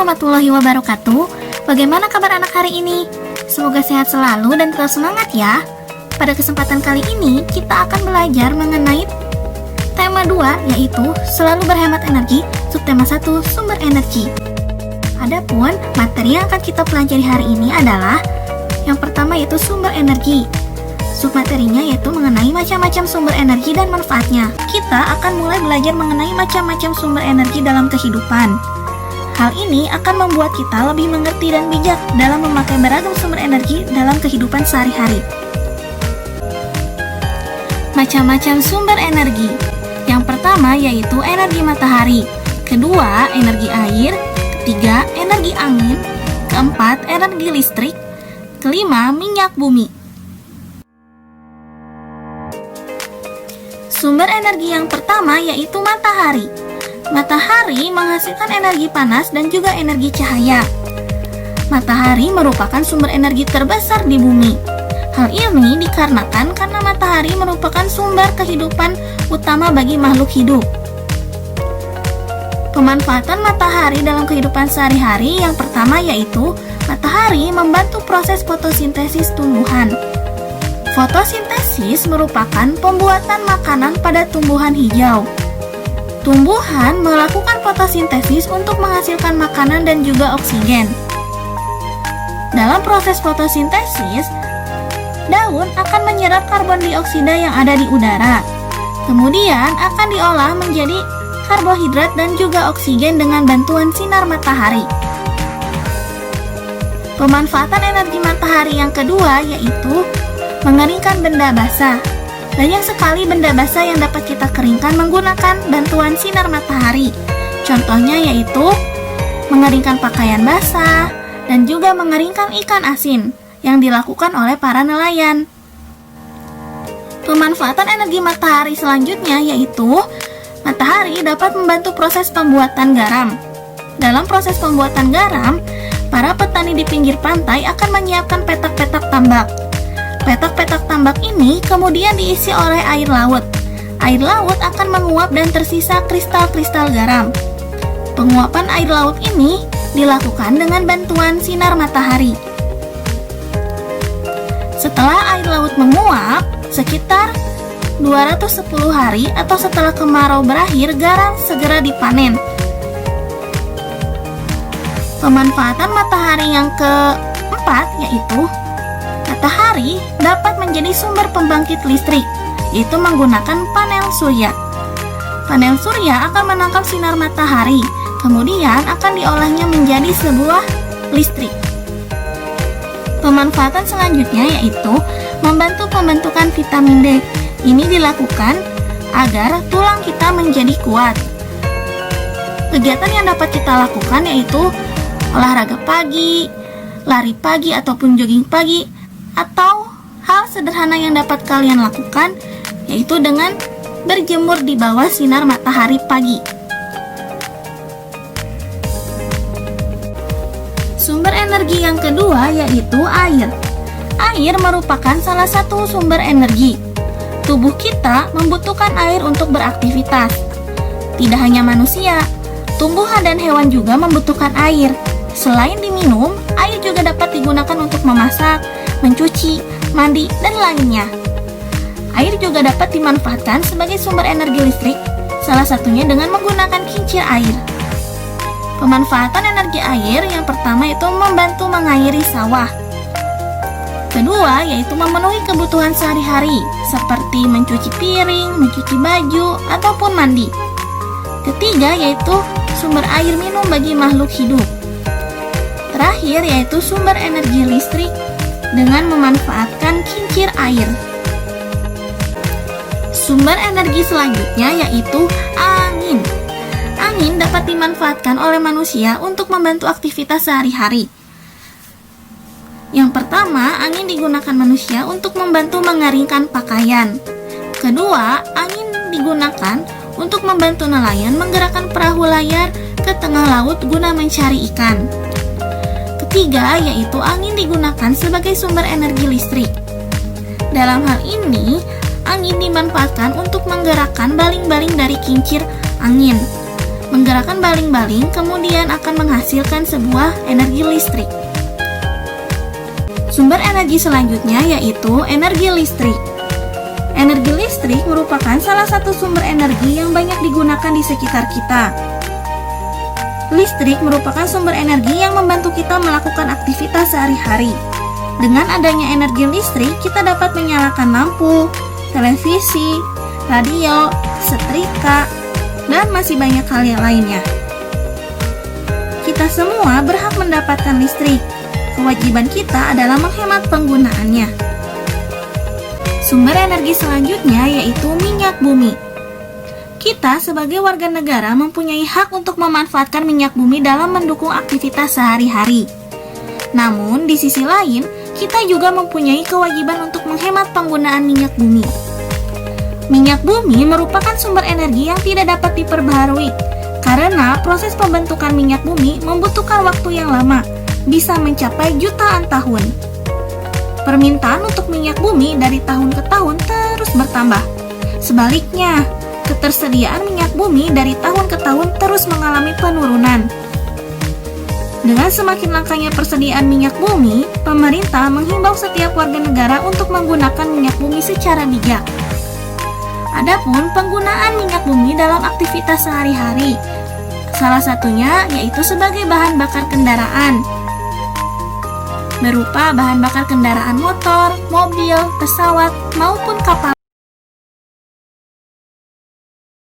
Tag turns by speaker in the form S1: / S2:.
S1: warahmatullahi wabarakatuh. Bagaimana kabar anak hari ini? Semoga sehat selalu dan tetap semangat ya. Pada kesempatan kali ini, kita akan belajar mengenai tema 2, yaitu selalu berhemat energi, subtema 1, sumber energi. Adapun materi yang akan kita pelajari hari ini adalah yang pertama yaitu sumber energi. Submaterinya yaitu mengenai macam-macam sumber energi dan manfaatnya. Kita akan mulai belajar mengenai macam-macam sumber energi dalam kehidupan. Hal ini akan membuat kita lebih mengerti dan bijak dalam memakai beragam sumber energi dalam kehidupan sehari-hari. Macam-macam sumber energi. Yang pertama yaitu energi matahari, kedua energi air, ketiga energi angin, keempat energi listrik, kelima minyak bumi. Sumber energi yang pertama yaitu matahari. Matahari menghasilkan energi panas dan juga energi cahaya. Matahari merupakan sumber energi terbesar di bumi. Hal ini dikarenakan karena matahari merupakan sumber kehidupan utama bagi makhluk hidup. Pemanfaatan matahari dalam kehidupan sehari-hari yang pertama yaitu matahari membantu proses fotosintesis tumbuhan. Fotosintesis merupakan pembuatan makanan pada tumbuhan hijau. Tumbuhan melakukan fotosintesis untuk menghasilkan makanan dan juga oksigen. Dalam proses fotosintesis, daun akan menyerap karbon dioksida yang ada di udara. Kemudian akan diolah menjadi karbohidrat dan juga oksigen dengan bantuan sinar matahari. Pemanfaatan energi matahari yang kedua yaitu mengeringkan benda basah. Banyak sekali benda basah yang dapat kita keringkan menggunakan bantuan sinar matahari. Contohnya yaitu mengeringkan pakaian basah dan juga mengeringkan ikan asin yang dilakukan oleh para nelayan. Pemanfaatan energi matahari selanjutnya yaitu matahari dapat membantu proses pembuatan garam. Dalam proses pembuatan garam, para petani di pinggir pantai akan menyiapkan petak-petak tambak. Petak-petak tambak ini kemudian diisi oleh air laut. Air laut akan menguap dan tersisa kristal-kristal garam. Penguapan air laut ini dilakukan dengan bantuan sinar matahari. Setelah air laut menguap, sekitar 210 hari atau setelah kemarau berakhir, garam segera dipanen. Pemanfaatan matahari yang keempat yaitu matahari dapat menjadi sumber pembangkit listrik, yaitu menggunakan panel surya. Panel surya akan menangkap sinar matahari, kemudian akan diolahnya menjadi sebuah listrik. Pemanfaatan selanjutnya yaitu membantu pembentukan vitamin D. Ini dilakukan agar tulang kita menjadi kuat. Kegiatan yang dapat kita lakukan yaitu olahraga pagi, lari pagi ataupun jogging pagi, atau hal sederhana yang dapat kalian lakukan yaitu dengan berjemur di bawah sinar matahari pagi. Sumber energi yang kedua yaitu air. Air merupakan salah satu sumber energi. Tubuh kita membutuhkan air untuk beraktivitas. Tidak hanya manusia, tumbuhan dan hewan juga membutuhkan air. Selain diminum, air juga dapat digunakan untuk memasak, mencuci, mandi, dan lainnya. Air juga dapat dimanfaatkan sebagai sumber energi listrik, salah satunya dengan menggunakan kincir air. Pemanfaatan energi air yang pertama yaitu membantu mengairi sawah. Kedua yaitu memenuhi kebutuhan sehari-hari seperti mencuci piring, mencuci baju, ataupun mandi. Ketiga yaitu sumber air minum bagi makhluk hidup. Terakhir yaitu sumber energi listrik dengan memanfaatkan kincir air. Sumber energi selanjutnya yaitu angin. Angin dapat dimanfaatkan oleh manusia untuk membantu aktivitas sehari-hari. Yang pertama, angin digunakan manusia untuk membantu mengeringkan pakaian. Kedua, angin digunakan untuk membantu nelayan menggerakkan perahu layar ke tengah laut guna mencari ikan. Ketiga, yaitu angin digunakan sebagai sumber energi listrik. Dalam hal ini, angin dimanfaatkan untuk menggerakkan baling-baling dari kincir angin. Menggerakkan baling-baling kemudian akan menghasilkan sebuah energi listrik. Sumber energi selanjutnya yaitu energi listrik. Energi listrik merupakan salah satu sumber energi yang banyak digunakan di sekitar kita. Listrik merupakan sumber energi yang membantu kita melakukan aktivitas sehari-hari. Dengan adanya energi listrik, kita dapat menyalakan lampu, televisi, radio, setrika, dan masih banyak hal yang lainnya. Kita semua berhak mendapatkan listrik. Kewajiban kita adalah menghemat penggunaannya. Sumber energi selanjutnya yaitu minyak bumi. Kita sebagai warga negara mempunyai hak untuk memanfaatkan minyak bumi dalam mendukung aktivitas sehari-hari. Namun, di sisi lain, kita juga mempunyai kewajiban untuk menghemat penggunaan minyak bumi. Minyak bumi merupakan sumber energi yang tidak dapat diperbaharui, karena proses pembentukan minyak bumi membutuhkan waktu yang lama, bisa mencapai jutaan tahun. Permintaan untuk minyak bumi dari tahun ke tahun terus bertambah. Sebaliknya, ketersediaan minyak bumi dari tahun ke tahun terus mengalami penurunan. Dengan semakin langkanya persediaan minyak bumi, pemerintah menghimbau setiap warga negara untuk menggunakan minyak bumi secara bijak. Adapun penggunaan minyak bumi dalam aktivitas sehari-hari, salah satunya yaitu sebagai bahan bakar kendaraan, berupa bahan bakar kendaraan motor, mobil, pesawat, maupun kapal.